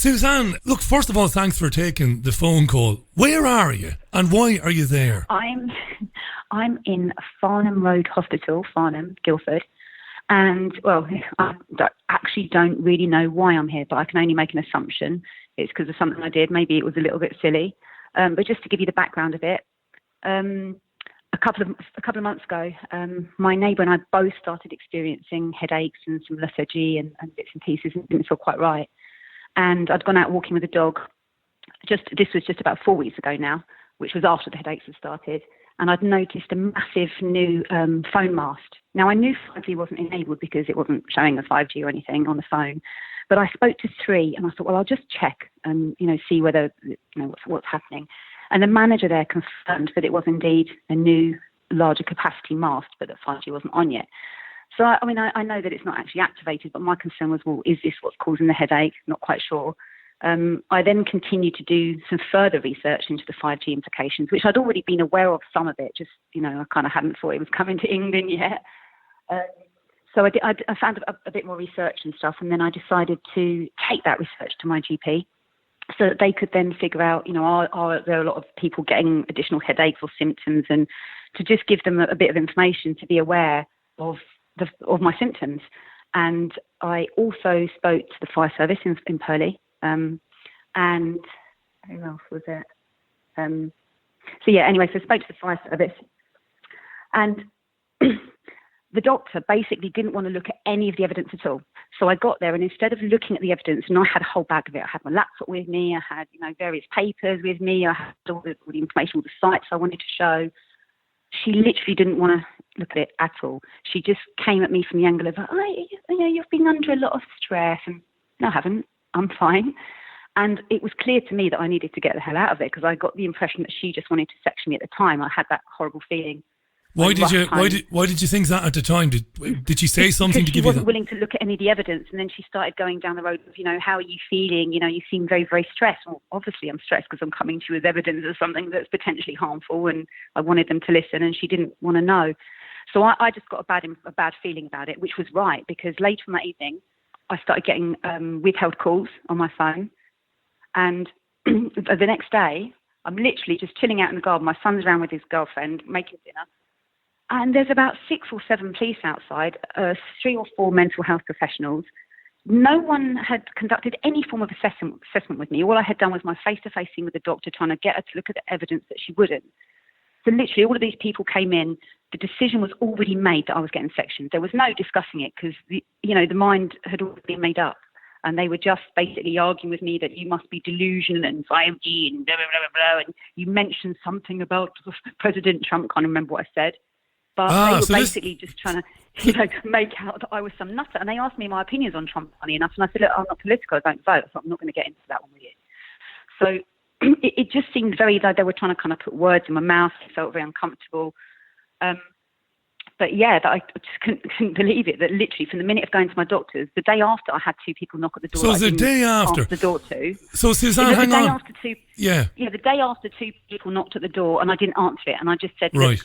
Susanne, look, first of all, thanks for taking the phone call. Where are you and why are you there? I'm in Farnham Road Hospital, Farnham, Guildford. And, well, I actually don't really know why I'm here, but I can only make an assumption. It's because of something I did. Maybe it was a little bit silly. But just to give you the background of it, a couple of months ago, my neighbour and I both started experiencing headaches and some lethargy and bits and pieces, and didn't feel quite right. And I'd gone out walking with a dog. This was just about 4 weeks ago now, which was after the headaches had started. And I'd noticed a massive new phone mast. Now, I knew 5G wasn't enabled because it wasn't showing us 5G or anything on the phone. But I spoke to 3 and I thought, well, I'll just check and, see whether, what's happening. And the manager there confirmed that it was indeed a new, larger capacity mast, but that 5G wasn't on yet. So, I know that it's not actually activated, but my concern was, well, is this what's causing the headache? Not quite sure. I then continued to do some further research into the 5G implications, which I'd already been aware of some of it, just, I kind of hadn't thought it was coming to England yet. So I found a bit more research and stuff, and then I decided to take that research to my GP so that they could then figure out, are there a lot of people getting additional headaches or symptoms, and to just give them a bit of information to be aware of my symptoms. And I also spoke to the fire service in Purley. And who else was it? So I spoke to the fire service, and the doctor basically didn't want to look at any of the evidence at all. So I got there, and instead of looking at the evidence, and I had a whole bag of it. I had my laptop with me, I had various papers with me, I had all the information, all the sites I wanted to show. She literally didn't want to look at it at all. She just came at me from the angle of, you've been under a lot of stress, and no, I haven't. I'm fine. And it was clear to me that I needed to get the hell out of it, because I got the impression that she just wanted to section me at the time. I had that horrible feeling. Why did you think that at the time? Did she say something to give you that? She wasn't willing to look at any of the evidence, and then she started going down the road of, how are you feeling? You seem very, very stressed. Well, obviously I'm stressed because I'm coming to you with evidence of something that's potentially harmful, and I wanted them to listen, and she didn't want to know. So I just got a bad feeling about it, which was right, because later on that evening, I started getting withheld calls on my phone. And the next day, I'm literally just chilling out in the garden. My son's around with his girlfriend, making dinner. And there's about 6 or 7 police outside, 3 or 4 mental health professionals. No one had conducted any form of assessment with me. All I had done was my face-to-face scene with the doctor, trying to get her to look at the evidence that she wouldn't. So literally all of these people came in. The decision was already made that I was getting sectioned. There was no discussing it, because the mind had already been made up, and they were just basically arguing with me that you must be delusional and 5G and blah, blah, blah, blah, blah. And you mentioned something about President Trump. Can't remember what I said. But they were basically just trying to, make out that I was some nutter. And they asked me my opinions on Trump, funny enough. And I said, look, I'm not political, I don't vote, so I'm not going to get into that one with you. So it just seemed like they were trying to kind of put words in my mouth. It felt very uncomfortable. But yeah, that I just couldn't believe it, that literally from the minute of going to my doctor's, the day after I had 2 people knock at the door. So the day after? The door to. So Susanne, hang on. After 2, yeah, the day after 2 people knocked at the door, and I didn't answer it, and I just said, right,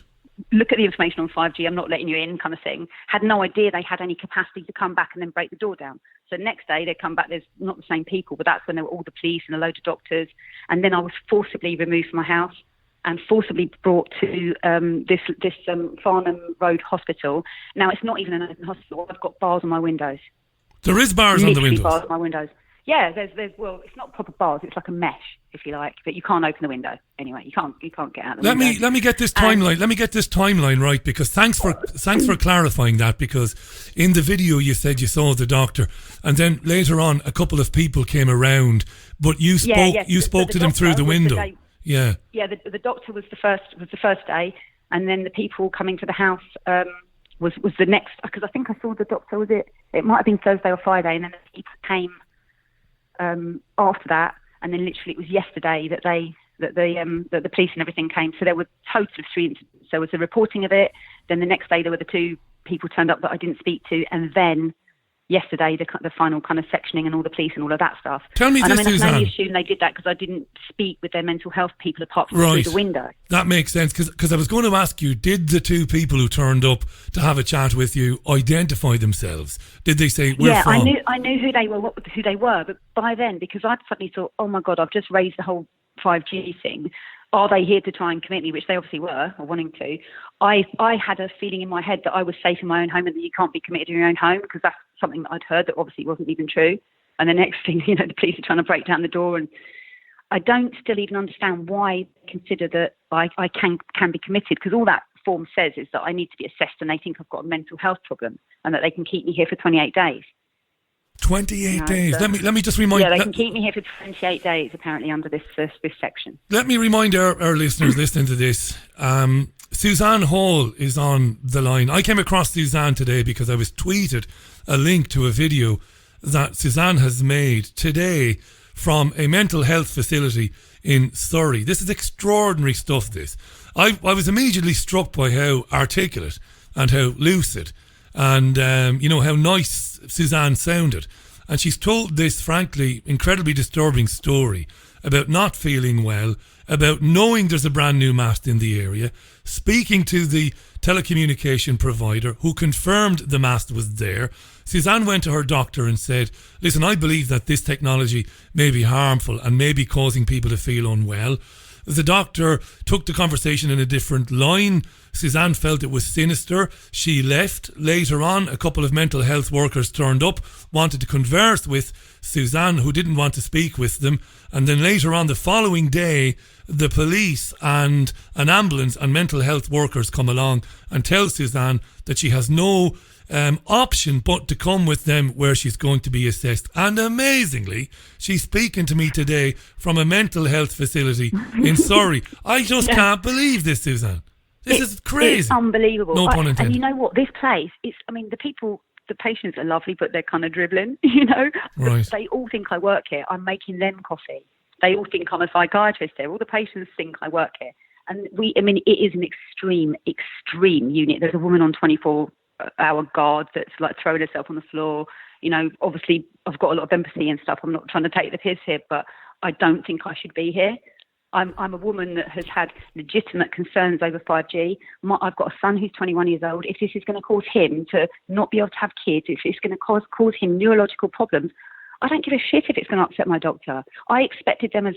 look at the information on 5G, I'm not letting you in, kind of thing. Had no idea they had any capacity to come back and then break the door down. So next day they come back, there's not the same people, but that's when there were all the police and a load of doctors. And then I was forcibly removed from my house and forcibly brought to this Farnham Road Hospital. Now, it's not even an open hospital. I've got bars on my windows. There is bars on the windows? Bars on my windows. Yeah, there's it's not proper bars. It's like a mesh, if you like, but you can't open the window. Anyway, you can't get out the window. Let me get this timeline. Let me get this timeline right, because thanks for clarifying that, because in the video you said you saw the doctor, and then later on a couple of people came around, but you spoke to them through the window. The doctor was the first day, and then the people coming to the house was the next, because I think I saw the doctor. It might have been Thursday or Friday, and then the people came after that, and then literally it was yesterday that the police and everything came. So there were a total of 3 incidents. There was a reporting of it, then the next day there were the 2 people turned up that I didn't speak to, and then yesterday, the final kind of sectioning and all the police and all of that stuff. Tell me and this, I can Susanne. only assume they did that because I didn't speak with their mental health people apart from Right. through the window. That makes sense, because I was going to ask you, did the two people who turned up to have a chat with you identify themselves? Did they say, we're from? I knew who they were, but by then, because I'd suddenly thought, oh my God, I've just raised the whole 5G thing. Are they here to try and commit me, which they obviously were, or wanting to? I had a feeling in my head that I was safe in my own home and that you can't be committed in your own home, because that's something that I'd heard that obviously wasn't even true. And the next thing, the police are trying to break down the door, and I don't still even understand why they consider that I can be committed, because all that form says is that I need to be assessed and they think I've got a mental health problem and that they can keep me here for 28 days. 28 days. Let me just remind. Yeah, they can keep me here for 28 days apparently under this section. Let me remind our listeners listening to this. Susanne Hall is on the line. I came across Susanne today because I was tweeted a link to a video that Susanne has made today from a mental health facility in Surrey. This is extraordinary stuff, this. I was immediately struck by how articulate and how lucid and, how nice Susanne sounded. And she's told this, frankly, incredibly disturbing story about not feeling well, about knowing there's a brand new mast in the area, speaking to the telecommunication provider who confirmed the mast was there. Susanne went to her doctor and said, listen, I believe that this technology may be harmful and may be causing people to feel unwell. The doctor took the conversation in a different line. Susanne felt it was sinister. She left. Later on, a couple of mental health workers turned up, wanted to converse with Susanne, who didn't want to speak with them. And then later on, the following day, the police and an ambulance and mental health workers come along and tell Susanne that she has no option but to come with them where she's going to be assessed. And amazingly, she's speaking to me today from a mental health facility in Surrey. I just can't believe this, Susanne. This is crazy. It's unbelievable. No pun intended. And you know what? This place, the patients are lovely, but they're kind of dribbling, Right. They all think I work here. I'm making them coffee. They all think I'm a psychiatrist here. All the patients think I work here. And it is an extreme unit. There's a woman on 24-hour guard that's like throwing herself on the floor. Obviously I've got a lot of empathy and stuff. I'm not trying to take the piss here, but I don't think I should be here. I'm a woman that has had legitimate concerns over 5G. I've got a son who's 21 years old. If this is going to cause him to not be able to have kids, if it's going to cause him neurological problems, I don't give a shit if it's going to upset my doctor. I expected them as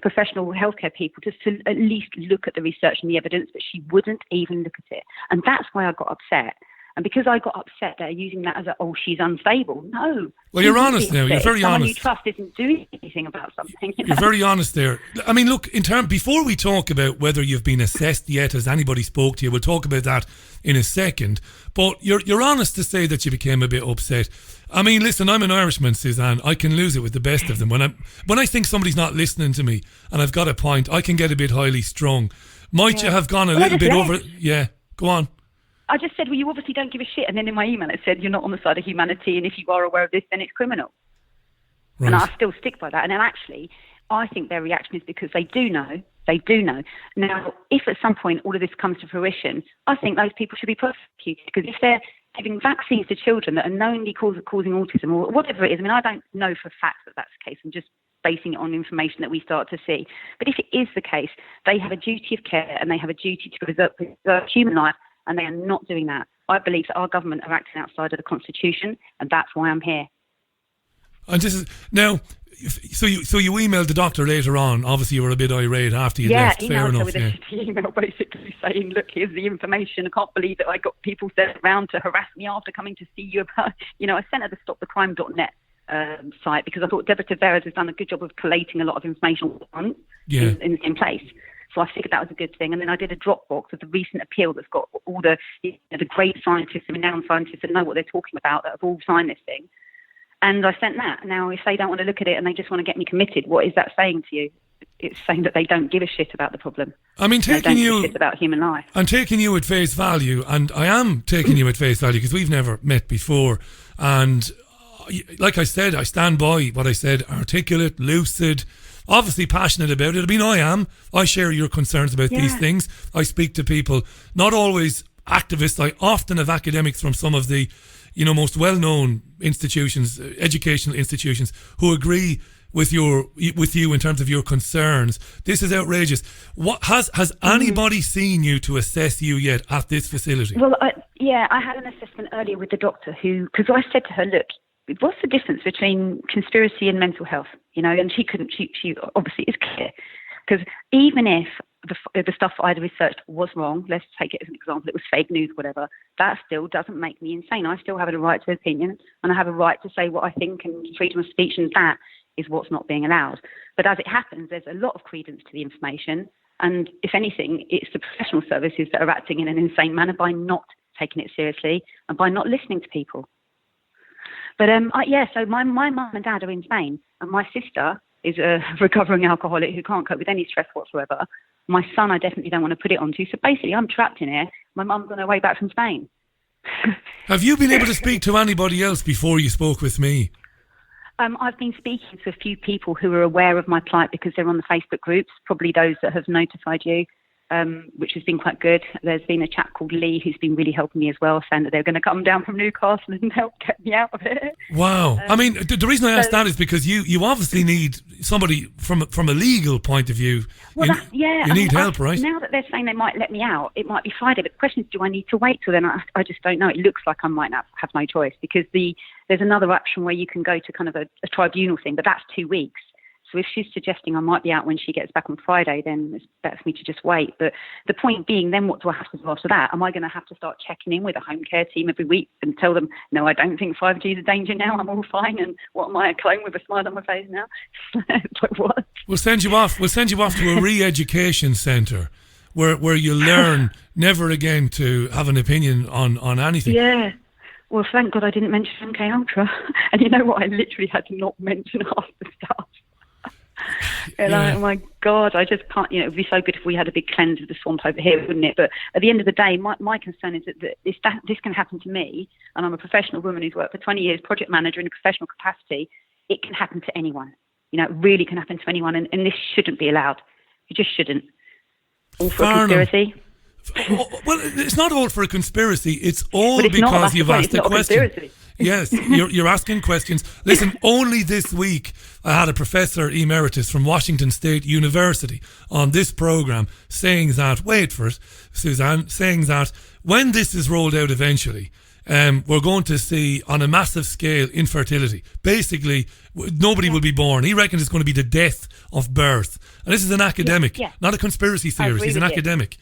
professional healthcare people just to at least look at the research and the evidence, but she wouldn't even look at it. And that's why I got upset. And because I got upset, they're using that as she's unstable. No. Well, you're honest now. You're very Someone honest. you trust isn't doing anything about something. You're very honest there. I mean, look, before we talk about whether you've been assessed yet, has anybody spoke to you, we'll talk about that in a second. But you're honest to say that you became a bit upset. I mean, listen, I'm an Irishman, Susanne. I can lose it with the best of them. When I think somebody's not listening to me and I've got a point, I can get a bit highly strung. Might you have gone a little bit over? Yeah, go on. I just said, well, you obviously don't give a shit. And then in my email it said, you're not on the side of humanity, and if you are aware of this, then it's criminal. Right. And I still stick by that. And then actually, I think their reaction is because they do know. They do know. Now, if at some point all of this comes to fruition, I think those people should be prosecuted, because if they're giving vaccines to children that are knowingly causing autism or whatever it is, I don't know for a fact that that's the case. I'm just basing it on information that we start to see. But if it is the case, they have a duty of care and they have a duty to preserve human life, and they are not doing that. I believe that our government are acting outside of the Constitution, and that's why I'm here. And this is now. So you emailed the doctor later on. Obviously, you were a bit irate after you left. Fair enough. With an email basically saying, "Look, here's the information. I can't believe that I got people sent around to harass me after coming to see you about." I sent her the stopthecrime.net site because I thought Deborah Tavares has done a good job of collating a lot of information in the same place. So I figured that was a good thing. And then I did a Dropbox of the recent appeal that's got all the great scientists and renowned scientists that know what they're talking about that have all signed this thing. And I sent that. Now, if they don't want to look at it and they just want to get me committed, what is that saying to you? It's saying that they don't give a shit about the problem. I mean, they don't give a shit about human life. I'm taking you at face value, and I am taking you at face value because we've never met before. And like I said, I stand by what I said, articulate, lucid, obviously passionate about it. I mean, I am. I share your concerns about these things. I speak to people, not always activists. I often have academics from some of the, most well-known institutions, educational institutions, who agree with you in terms of your concerns. This is outrageous. What has anybody seen you to assess you yet at this facility? Well, I had an assessment earlier with the doctor because I said to her, look, what's the difference between conspiracy and mental health? And she obviously is clear, because even if the stuff I'd researched was wrong, let's take it as an example, it was fake news, whatever, that still doesn't make me insane. I still have a right to opinion, and I have a right to say what I think, and freedom of speech, and that is what's not being allowed. But as it happens, there's a lot of credence to the information, and if anything, it's the professional services that are acting in an insane manner by not taking it seriously and by not listening to people. But so my mum and dad are in Spain, and my sister is a recovering alcoholic who can't cope with any stress whatsoever. My son, I definitely don't want to put it onto. So basically, I'm trapped in here. My mum's on her way back from Spain. Have you been able to speak to anybody else before you spoke with me? I've been speaking to a few people who are aware of my plight because they're on the Facebook groups, probably those that have notified you, which has been quite good. There's been a chap called Lee who's been really helping me as well, saying that they're going to come down from Newcastle and help get me out of it. Wow. I mean, the reason I asked that is because you obviously need somebody from a legal point of view. Well, you need help, right? Now that they're saying they might let me out, it might be Friday, but the question is, do I need to wait till then? I just don't know. It looks like I might have no choice, because there's another option where you can go to kind of a tribunal thing, but that's 2 weeks. So if she's suggesting I might be out when she gets back on Friday, then it's better for me to just wait. But the point being, then what do I have to do after that? Am I going to have to start checking in with a home care team every week and tell them, no, I don't think 5G is a danger now, I'm all fine, and what am I, a clone with a smile on my face now? It's like, what? We'll send you off to a re-education centre where you learn never again to have an opinion on anything. Yeah. Well, thank God I didn't mention MK Ultra. And you know what? I literally had to not mention half the stuff. Oh my God, I just can't, it would be so good if we had a big cleanse of the swamp over here, wouldn't it? But at the end of the day, my concern is that this can happen to me, and I'm a professional woman who's worked for 20 years, project manager in a professional capacity. It can happen to anyone. It really can happen to anyone, and this shouldn't be allowed. It just shouldn't. All for a conspiracy. Well, it's not all for a conspiracy. It's all because you've asked a question. Yes, you're asking questions. Listen, only this week I had a professor emeritus from Washington State University on this program saying that, wait for it, Susanne, saying that when this is rolled out eventually, we're going to see on a massive scale infertility. Basically, nobody will be born. He reckons it's going to be the death of birth. And this is an academic, not a conspiracy theorist. He's an academic.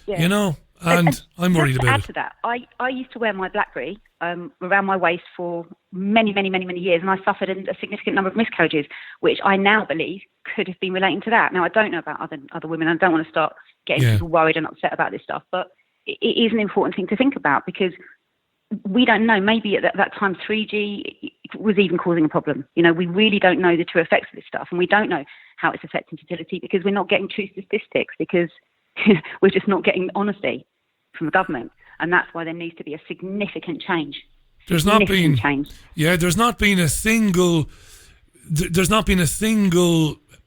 Yeah. And I'm worried about it. To add to that, I used to wear my BlackBerry around my waist for many, many, many, many years, and I suffered a significant number of miscarriages, which I now believe could have been relating to that. Now, I don't know about other women. I don't want to start getting people worried and upset about this stuff, but it is an important thing to think about, because we don't know. Maybe at that time 3G was even causing a problem. We really don't know the true effects of this stuff, and we don't know how it's affecting fertility because we're not getting true statistics, because we're just not getting honesty from the government, and that's why there needs to be a significant change. There's not been a single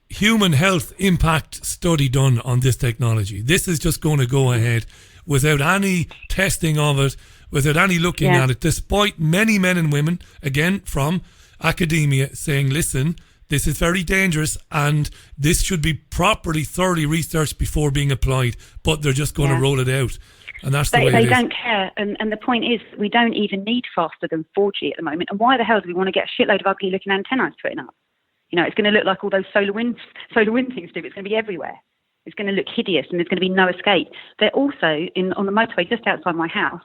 human health impact study done on this technology. This is just going to go ahead without any testing of it, without any looking at it, despite many men and women, again from academia, saying, listen, this is very dangerous and this should be properly, thoroughly researched before being applied, but they're just going to roll it out. And that's the way it is. They don't care. And the point is, we don't even need faster than 4G at the moment. And why the hell do we want to get a shitload of ugly looking antennas putting up? It's going to look like all those solar wind things do. It's going to be everywhere. It's going to look hideous, and there's going to be no escape. They're also on the motorway just outside my house,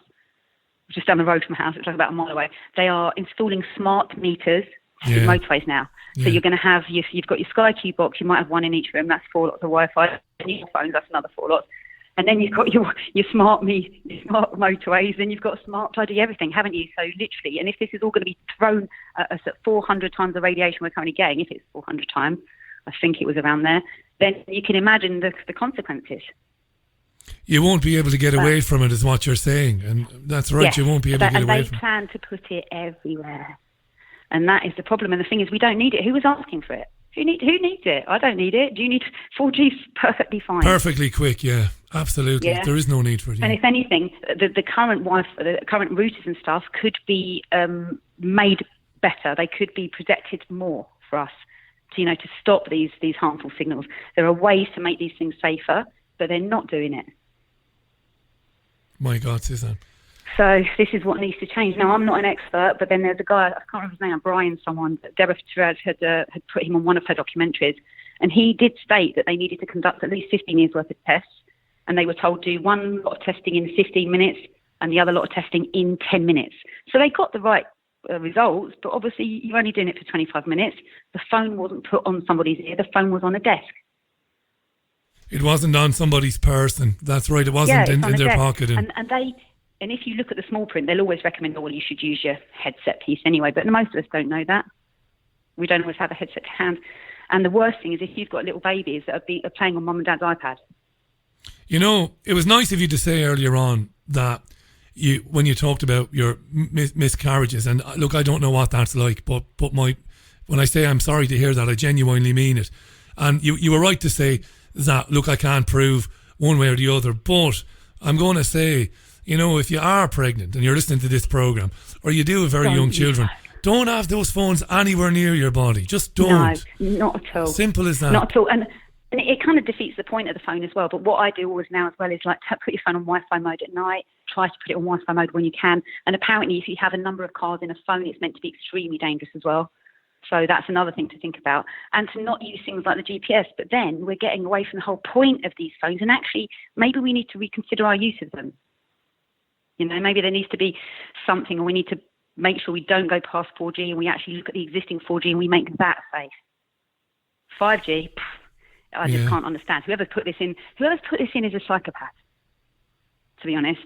just down the road from my house. It's like about a mile away. They are installing smart meters in motorways now. So you're going to have you've got your Sky Q box. You might have one in each room. That's 4 lots of Wi-Fi. And your phones. That's another 4 lots. And then you've got your smart motorways. Then you've got smart bloody everything, haven't you? So literally, and if this is all going to be thrown at us at 400 times the radiation we're currently getting, if it's 400 times, I think it was around there, then you can imagine the consequences. You won't be able to get away from it, is what you're saying, and that's right. You won't be able to get away from it. And they plan to put it everywhere. And that is the problem. And the thing is, we don't need it. Who was asking for it? Who needs it? I don't need it. Do you need 4G? Perfectly fine. Perfectly quick, yeah. Absolutely. Yeah. There is no need for it. And if anything, the current Wi-Fi, the current routers and stuff could be made better. They could be protected more for us to stop these harmful signals. There are ways to make these things safer, but they're not doing it. My God, Susanne. So this is what needs to change. Now, I'm not an expert, but then there's a guy, I can't remember his name, Brian someone, Deborah Fitzgerald had put him on one of her documentaries, and he did state that they needed to conduct at least 15 years worth of tests, and they were told to do one lot of testing in 15 minutes and the other lot of testing in 10 minutes. So they got the right results, but obviously you're only doing it for 25 minutes. The phone wasn't put on somebody's ear, the phone was on a desk. It wasn't on somebody's person. That's right, it wasn't in their desk. pocket. And if you look at the small print, they'll always recommend, well, you should use your headset piece anyway. But most of us don't know that. We don't always have a headset to hand. And the worst thing is if you've got little babies that are playing on mum and dad's iPad. It was nice of you to say earlier on that when you talked about your miscarriages, and look, I don't know what that's like, but when I say I'm sorry to hear that, I genuinely mean it. And you were right to say that, look, I can't prove one way or the other, but I'm going to say, if you are pregnant and you're listening to this program, or you do have very young children, don't have those phones anywhere near your body. Just don't. No, not at all. Simple as that. Not at all. And it kind of defeats the point of the phone as well. But what I do always now as well is put your phone on Wi-Fi mode at night. Try to put it on Wi-Fi mode when you can. And apparently, if you have a number of cars in a phone, it's meant to be extremely dangerous as well. So that's another thing to think about. And to not use things like the GPS. But then we're getting away from the whole point of these phones. And actually, maybe we need to reconsider our use of them. Maybe there needs to be something, or we need to make sure we don't go past 4G and we actually look at the existing 4G and we make that safe. 5G, I just can't understand. Whoever's put this in is a psychopath, to be honest.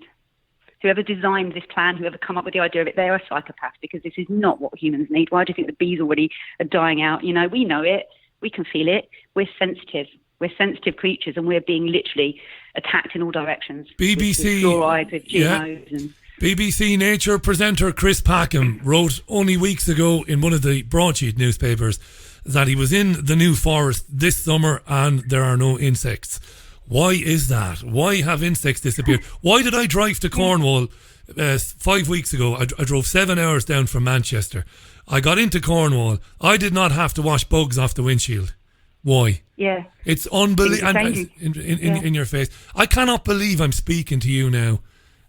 Whoever designed this plan, whoever come up with the idea of it, they're a psychopath, because this is not what humans need. Why do you think the bees already are dying out? We know it. We can feel it. We're sensitive. We're sensitive creatures, and we're being literally attacked in all directions. BBC, with fluoride, with GMOs. And BBC Nature presenter Chris Packham wrote only weeks ago in one of the broadsheet newspapers that he was in the New Forest this summer and there are no insects. Why is that? Why have insects disappeared? Why did I drive to Cornwall 5 weeks ago? I drove 7 hours down from Manchester. I got into Cornwall. I did not have to wash bugs off the windshield. Why? Yeah. It's unbelievable. In your face. I cannot believe I'm speaking to you now.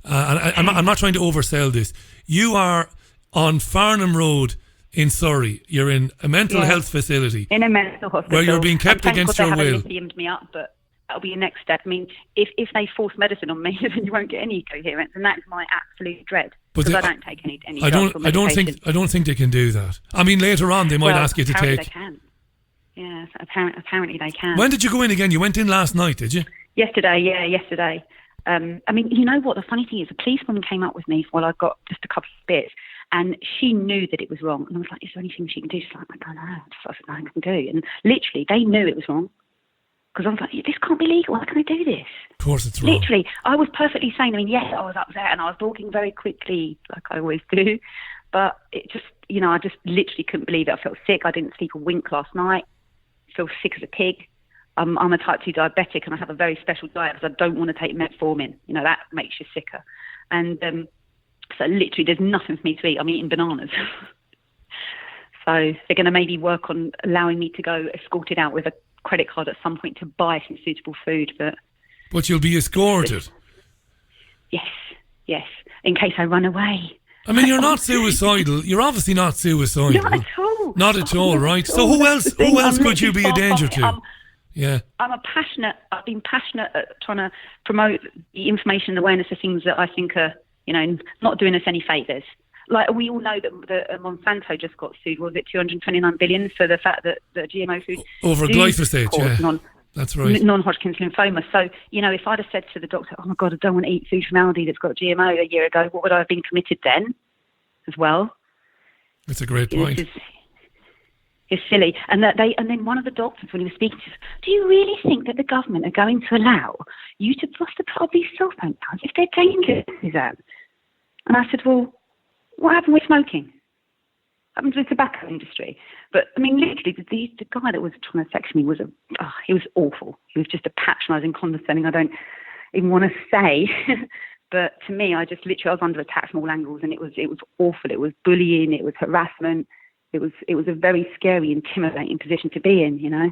I'm not trying to oversell this. You are on Farnham Road in Surrey. You're in a mental health facility. In a mental hospital. Where you're being kept against your will. They haven't lithiumed me up, but that'll be the next step. I mean, if they force medicine on me, then you won't get any coherence, and that's my absolute dread. Because I don't take any drugs or medication. I don't think they can do that. I mean, later on they might ask you to take. They can. Yeah, apparently they can. When did you go in again? You went in last night, did you? Yesterday. I mean, you know what? The funny thing is, a policewoman came up with me while I got just a couple of bits, and she knew that it was wrong. And I was like, is there anything she can do? She's like, I don't know. I said, no, I can do. And literally, they knew it was wrong. Because I was like, this can't be legal. How can I do this? Of course it's wrong. Literally, I was perfectly sane. I mean, yes, I was upset and I was walking very quickly, like I always do. But it just, I just literally couldn't believe it. I felt sick. I didn't sleep a wink last night. I feel sick as a pig. I'm a type 2 diabetic and I have a very special diet because I don't want to take metformin. That makes you sicker. And so literally there's nothing for me to eat. I'm eating bananas. So they're going to maybe work on allowing me to go escorted out with a credit card at some point to buy some suitable food. But you'll be escorted? Yes. In case I run away. I mean, you're not suicidal. You're obviously not suicidal. Not at all. Not at all, right? So who else could you be a danger to? I've been passionate at trying to promote the information and awareness of things that I think are, not doing us any favours. Like, we all know that Monsanto just got sued. Was it 229 billion for the fact that the GMO food over glyphosate? That's right. Non-Hodgkin's lymphoma. So, if I'd have said to the doctor, "Oh my God, I don't want to eat food from Aldi that's got GMO" a year ago, what would I have been committed then, as well? That's a great point. It's silly. And then one of the doctors, when he was speaking to us, do you really think that the government are going to allow you to put up these cell phone towers if they're dangerous, Suzanne? And I said, well, what happened with smoking? What happened to the tobacco industry? But, I mean, literally, the guy that was trying to sex me was he was awful. He was just a patronising, condescending, even want to say. But to me, I was under attack from all angles, and it was awful. It was bullying, it was harassment. It was a very scary, intimidating position to be in, you know.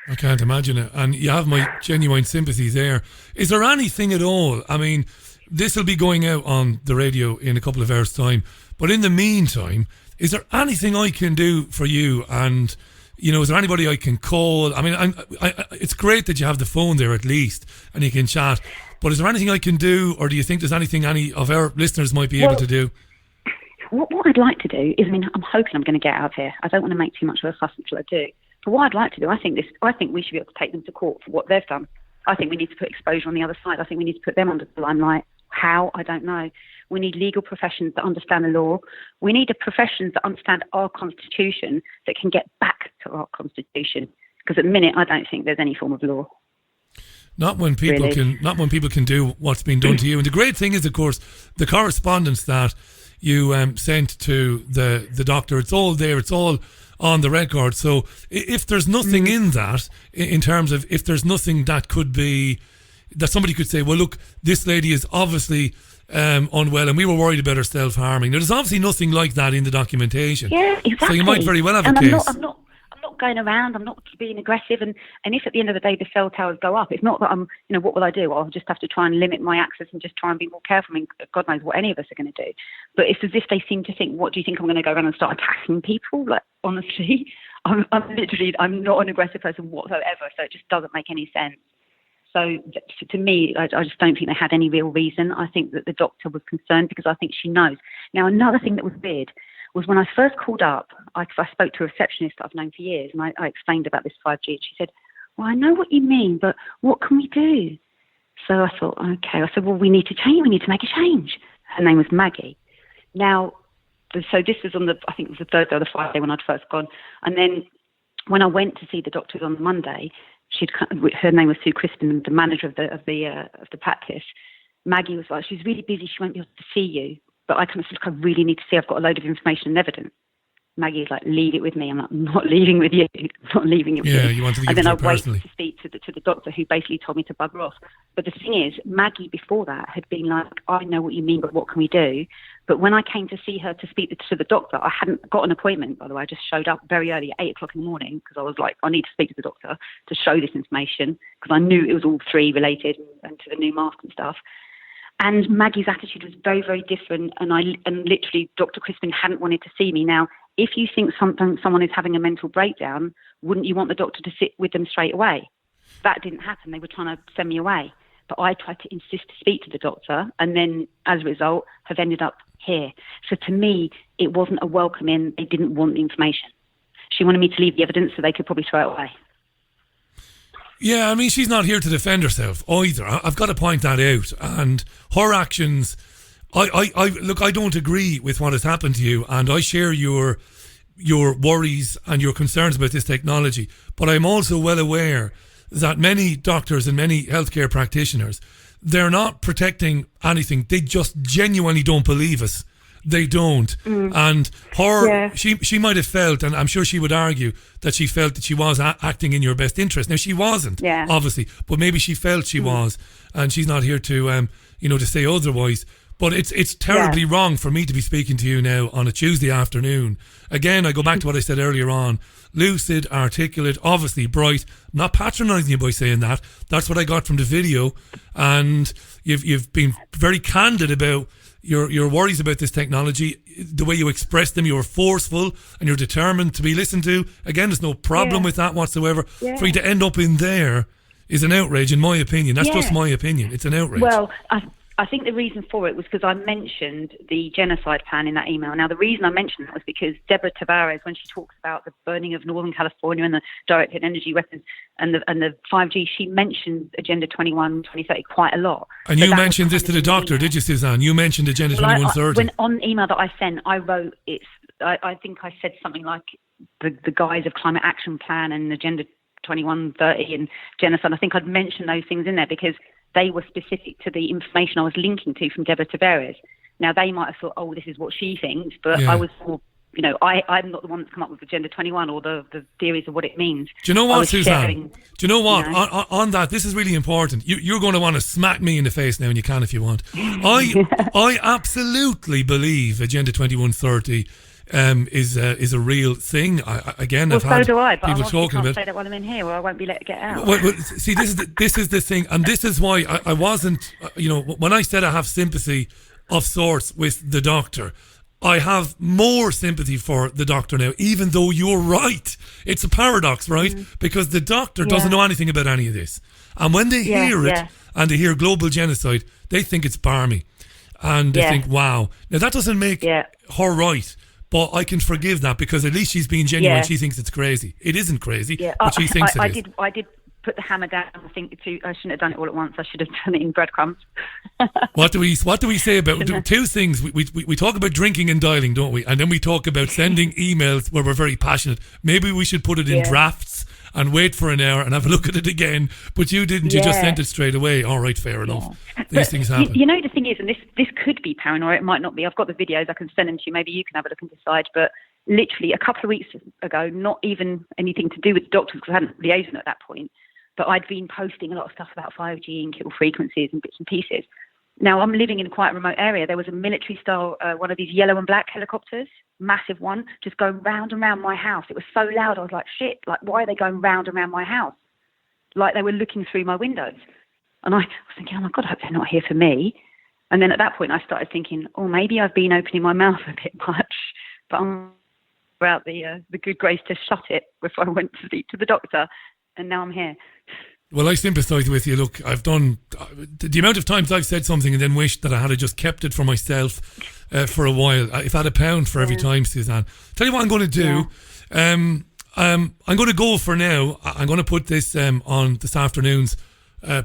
I can't imagine it. And you have my genuine sympathies there. Is there anything at all? I mean, this will be going out on the radio in a couple of hours' time. But in the meantime, is there anything I can do for you? And, you know, is there anybody I can call? I mean, it's great that you have the phone there at least and you can chat. But is there anything I can do? Or do you think there's anything any of our listeners might be able to do? What I'd like to do is, I mean, I'm hoping I'm going to get out of here. I don't want to make too much of a fuss until I do. But what I'd like to do, I think we should be able to take them to court for what they've done. I think we need to put exposure on the other side. I think we need to put them under the limelight. How? I don't know. We need legal professions that understand the law. We need professions that understand our constitution, that can get back to our constitution. Because at the minute, I don't think there's any form of law. Not when people can do what's been done to you. And the great thing is, of course, the correspondence that you sent to the doctor. It's all there. It's all on the record. So if there's nothing in that, in terms of if there's nothing that could be, that somebody could say, well, look, this lady is obviously unwell and we were worried about her self-harming. There's obviously nothing like that in the documentation. Yeah, exactly. So you might very well have a case. I'm not going around, I'm not being aggressive, and if at the end of the day the cell towers go up, it's not that I'm, you know, what will I do? I'll just have to try and limit my access and just try and be more careful. I mean, God knows what any of us are going to do. But it's as if they seem to think, what do you think I'm going to go around and start attacking people? Like, honestly, I'm not an aggressive person whatsoever, so it just doesn't make any sense. So to me, I just don't think they had any real reason. I think that the doctor was concerned because I think she knows. Now, another thing that was weird was when I first called up, I spoke to a receptionist that I've known for years, and I explained about this 5G, and she said, well, I know what you mean, but what can we do? So I thought, okay. I said, well, we need to change. We need to make a change. Her name was Maggie. Now, so this was on I think it was the Thursday or the Friday when I'd first gone. And then when I went to see the doctors on Monday, her name was Sue Crispin, the manager of the practice. Maggie was like, she's really busy. She won't be able to see you. But I kind of said, look, I really need to see. I've got a load of information and evidence. Maggie's like, leave it with me. I'm like, I'm not leaving with you. I'm not leaving it with you. Yeah, you want to leave it personally. And then I waited to speak to the doctor, who basically told me to bugger off. But the thing is, Maggie before that had been like, I know what you mean, but what can we do? But when I came to see her to speak to the doctor, I hadn't got an appointment, by the way. I just showed up very early at 8 o'clock in the morning because I was like, I need to speak to the doctor to show this information because I knew it was all three related and to the new mask and stuff. And Maggie's attitude was very, very different. And literally, Dr. Crispin hadn't wanted to see me. Now, if you think someone is having a mental breakdown, wouldn't you want the doctor to sit with them straight away? That didn't happen. They were trying to send me away. But I tried to insist to speak to the doctor, and then, as a result, have ended up here. So to me, it wasn't a welcome in. They didn't want the information. She wanted me to leave the evidence so they could probably throw it away. Yeah, I mean, she's not here to defend herself either. I've got to point that out. And her actions, look, I don't agree with what has happened to you, and I share your worries and your concerns about this technology. But I'm also well aware that many doctors and many healthcare practitioners, they're not protecting anything. They just genuinely don't believe us. They don't. And she might have felt, and I'm sure she would argue, that she felt that she was acting in your best interest. Now, she wasn't, obviously, but maybe she felt she was, and she's not here to, to say otherwise. But it's terribly wrong for me to be speaking to you now on a Tuesday afternoon. Again, I go back to what I said earlier on. Lucid, articulate, obviously bright. I'm not patronising you by saying that. That's what I got from the video. And you've been very candid about your worries about this technology, the way you express them. You're forceful and you're determined to be listened to. Again, there's no problem with that whatsoever. For you to end up in there is an outrage, in my opinion. That's just my opinion. It's an outrage. Well, I think the reason for it was because I mentioned the genocide plan in that email. Now, the reason I mentioned that was because Deborah Tavares, when she talks about the burning of Northern California and the directed energy weapons and the 5G, she mentioned Agenda 21, 2030 quite a lot. And you mentioned this to the doctor, did you, Suzanne? You mentioned Agenda 2130. When on the email that I sent, I wrote, I think I said something like the guise of climate action plan and Agenda 2130 and genocide. I think I'd mentioned those things in there because they were specific to the information I was linking to from Deborah Tavares. Now, they might have thought, oh, this is what she thinks, but I was more I'm not the one that's come up with Agenda 21 or the theories of what it means. Do you know what, Susanne? Do you know what? You know? On that, this is really important. You're going to want to smack me in the face now, and you can if you want. I absolutely believe Agenda 2130 is a real thing. I've had so do I, but people I talking can't about. say that while I'm in here, or I won't be let get out. Well, see, this is the thing, and this is why I wasn't. When I said I have sympathy of sorts with the doctor, I have more sympathy for the doctor now, even though you're right. It's a paradox, right? Because the doctor doesn't know anything about any of this. And when they hear it, and they hear global genocide, they think it's barmy. And they think, wow. Now, that doesn't make her right, but I can forgive that because at least she's being genuine. She thinks it's crazy. It isn't crazy, but she thinks it is. I did put the hammer down. I think I shouldn't have done it all at once. I should have done it in breadcrumbs. What do we say about two things? We talk about drinking and dialing, don't we? And then we talk about sending emails where we're very passionate. Maybe we should put it in drafts and wait for an hour and have a look at it again. But you didn't. You just sent it straight away. All right, fair enough. These things happen. The thing is, and this could be paranoia. It might not be. I've got the videos. I can send them to you. Maybe you can have a look and decide. But literally a couple of weeks ago, not even anything to do with the doctors because I hadn't liaised at that point. But I'd been posting a lot of stuff about 5G and kill frequencies and bits and pieces. Now, I'm living in a quite remote area. There was a military-style, one of these yellow and black helicopters, massive one, just going round and round my house. It was so loud, I was like, shit, like, why are they going round and round my house? Like they were looking through my windows. And I was thinking, oh, my God, I hope they're not here for me. And then at that point, I started thinking, oh, maybe I've been opening my mouth a bit much. But I'm about the good grace to shut it before I went to speak to the doctor. And now I'm here. Well, I sympathise with you. Look, I've done the amount of times I've said something and then wished that I had just kept it for myself for a while. If I had £1 for every time, Susanne. Tell you what I'm going to do. I'm going to go for now. I'm going to put this on this afternoon's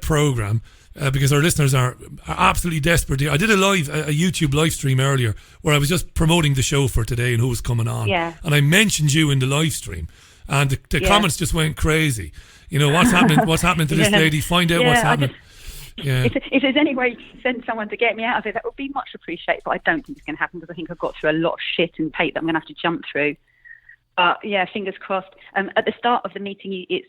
programme because our listeners are absolutely desperate. I did a YouTube live stream earlier where I was just promoting the show for today and who was coming on. Yeah. And I mentioned you in the live stream. And the comments just went crazy. What's happening? What's happening to this lady? Find out what's happening. If there's any way you can send someone to get me out of it, that would be much appreciated. But I don't think it's going to happen because I think I've got through a lot of shit and tape that I'm going to have to jump through. But fingers crossed. At the start of the meeting, it's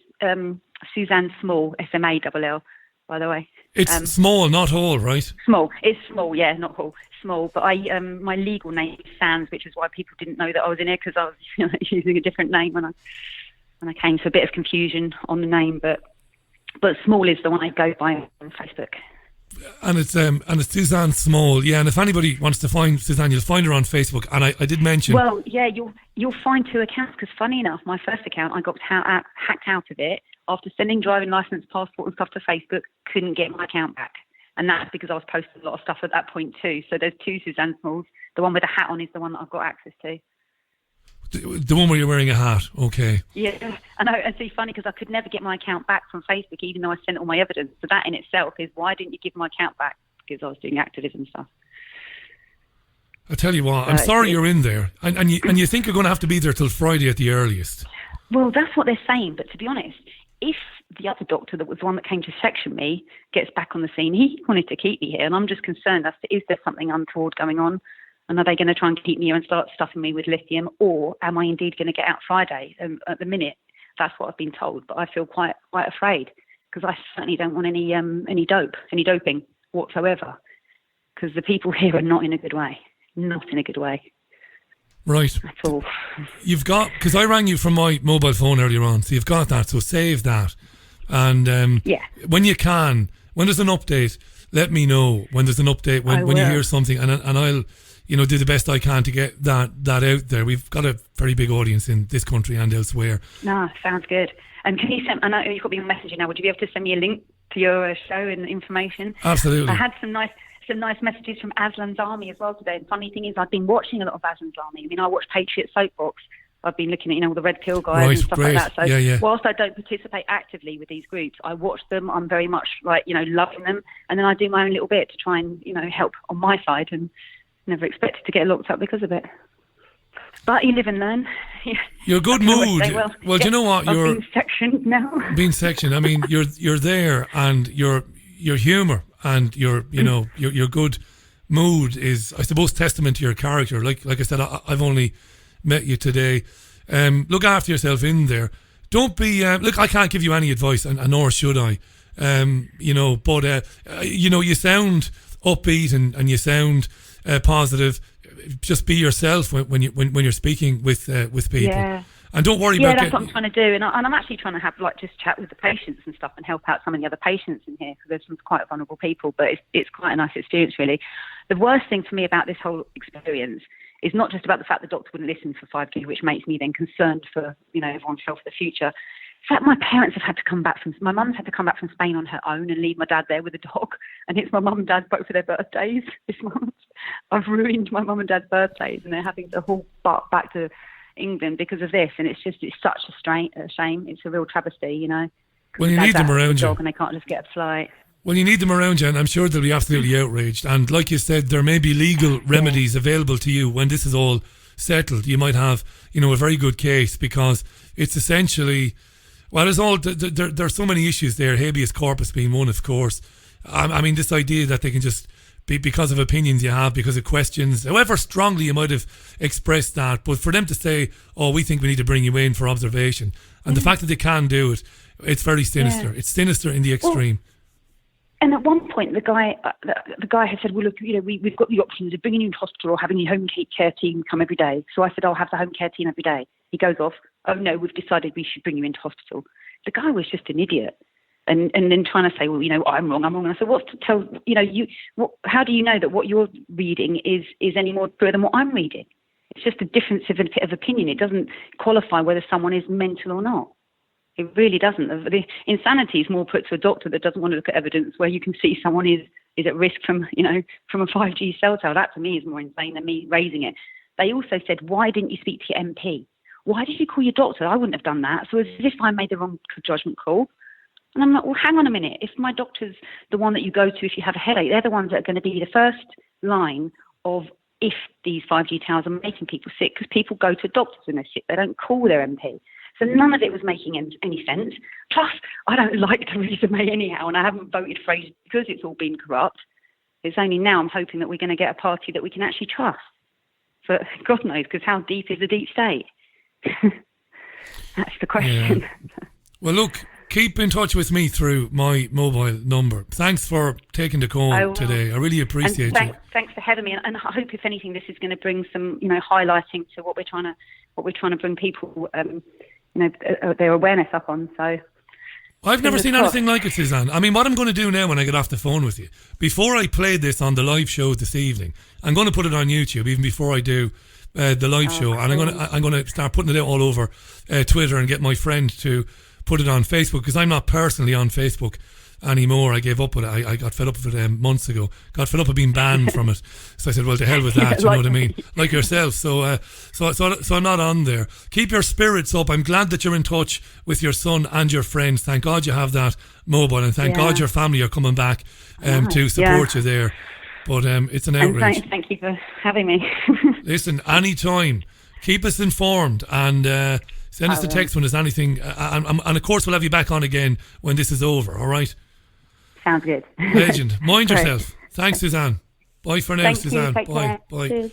Susanne Small, SMALL, by the way. It's small, not whole, right? Small. It's small, not whole. Small. But my legal name is Sands, which is why people didn't know that I was in here because I was using a different name when I came to a bit of confusion on the name. But Small is the one I go by on Facebook. And it's Susanne Small, and if anybody wants to find Susanne, you'll find her on Facebook. And I did mention. Well, you'll find two accounts because, funny enough, my first account I got hacked out of it after sending driving license, passport, and stuff to Facebook. Couldn't get my account back, and that's because I was posting a lot of stuff at that point too. So there's two Susanne Smalls. The one with the hat on is the one that I've got access to. The one where you're wearing a hat, okay. Yeah, I know. And see, funny because I could never get my account back from Facebook, even though I sent all my evidence. So that in itself is why didn't you give my account back? Because I was doing activism stuff. I tell you what, I'm sorry you're in there, and you think you're going to have to be there till Friday at the earliest. Well, that's what they're saying. But to be honest, if the other doctor that was the one that came to section me gets back on the scene, he wanted to keep me here, and I'm just concerned as to is there something untoward going on? And are they going to try and keep me here and start stuffing me with lithium? Or am I indeed going to get out Friday? At the minute, that's what I've been told. But I feel quite afraid because I certainly don't want any doping whatsoever. Because the people here are not in a good way. Not in a good way. Right. At all. You've got, because I rang you from my mobile phone earlier on, so you've got that. So save that. And when you can, when there's an update, let me know when there's an update, when you hear something, and I'll do the best I can to get that out there. We've got a very big audience in this country and elsewhere. No, sounds good. And can you send, I know you've got me on Messenger now, would you be able to send me a link to your show and information? Absolutely. I had some nice messages from Aslan's Army as well today. And funny thing is, I've been watching a lot of Aslan's Army. I mean, I watch Patriot Soapbox. I've been looking at, all the Red Pill guys and stuff like that. So whilst I don't participate actively with these groups, I watch them. I'm very much loving them. And then I do my own little bit to try and, help on my side, and never expected to get locked up because of it. But you live and learn. You're good mood. Well, do you know what? You're being sectioned now. Being sectioned. I mean, you're there, and your humour and your good mood is, I suppose, testament to your character. Like I said, I've only met you today. Look after yourself in there. Don't be, look, I can't give you any advice, and nor should I, but you sound upbeat and you sound positive. Just be yourself when you're speaking with people. Yeah. And don't worry Yeah, about that's what I'm trying to do. And I'm actually trying to have, just chat with the patients and stuff and help out some of the other patients in here, because there's some quite vulnerable people, but it's quite a nice experience, really. The worst thing for me about this whole experience is not just about the fact the doctor wouldn't listen for 5G, which makes me then concerned for, everyone's health for the future. It's that my parents have had to come back my mum's had to come back from Spain on her own and leave my dad there with a dog. And it's my mum and dad both for their birthdays this month. I've ruined my mum and dad's birthdays, and they're having to haul back to England because of this. And it's such a shame. It's a real travesty, Well, you need them around you. And they can't just get a flight. Well, you need them around you, and I'm sure they'll be absolutely outraged. And like you said, there may be legal remedies available to you when this is all settled. You might have, a very good case, because it's essentially, there's there are so many issues there, habeas corpus being one, of course. I mean, this idea that they can just be, because of opinions you have, because of questions, however strongly you might have expressed that, but for them to say, oh, we think we need to bring you in for observation, and the fact that they can do it, it's very sinister. It's sinister in the extreme. And at one point, the guy had said, well, look, we've got the options of bringing you into hospital or having your home care team come every day. So I said, I'll have the home care team every day. He goes off, oh, no, we've decided we should bring you into hospital. The guy was just an idiot. And then trying to say, well, I'm wrong. And I said, what's to tell, how do you know that what you're reading is any more true than what I'm reading? It's just a difference of opinion. It doesn't qualify whether someone is mental or not. It really doesn't. The insanity is more put to a doctor that doesn't want to look at evidence where you can see someone is at risk from a 5G cell tower. That to me is more insane than me raising it. They also said, why didn't you speak to your MP? Why did you call your doctor? I wouldn't have done that. So it's as if I made the wrong judgment call. And I'm like, well, hang on a minute. If my doctor's the one that you go to if you have a headache, they're the ones that are going to be the first line of if these 5G towers are making people sick, because people go to doctors when they're sick. They don't call their MP. So none of it was making any sense. Plus, I don't like Theresa May anyhow, and I haven't voted for it because it's all been corrupt. It's only now I'm hoping that we're going to get a party that we can actually trust. But God knows, because how deep is the deep state? That's the question. Yeah. Well, look, keep in touch with me through my mobile number. Thanks for taking the call today. I really appreciate it. Thanks for having me. And I hope, if anything, this is going to bring some, highlighting to what we're trying to bring people, their awareness up on. So I've never seen anything like it, Susanne. I mean, what I'm going to do now when I get off the phone with you, before I play this on the live show this evening, I'm going to put it on YouTube even before I do the live show, and I'm going to start putting it out all over Twitter and get my friend to put it on Facebook, because I'm not personally on Facebook anymore. I gave up with it. I got fed up with it months ago. Got fed up with being banned from it. So I said, well, to hell with that, you know what I mean? Like yourself. So I'm not on there. Keep your spirits up. I'm glad that you're in touch with your son and your friends. Thank God you have that mobile, and thank God your family are coming back to support you there. But it's an outrage. And thank you for having me. Listen, anytime. Keep us informed, and send us a text when there's anything. And of course, we'll have you back on again when this is over, all right? Sounds good. Legend. Mind yourself. Thanks, Susanne. Bye for now, Susanne. Bye. Bye. Cheers.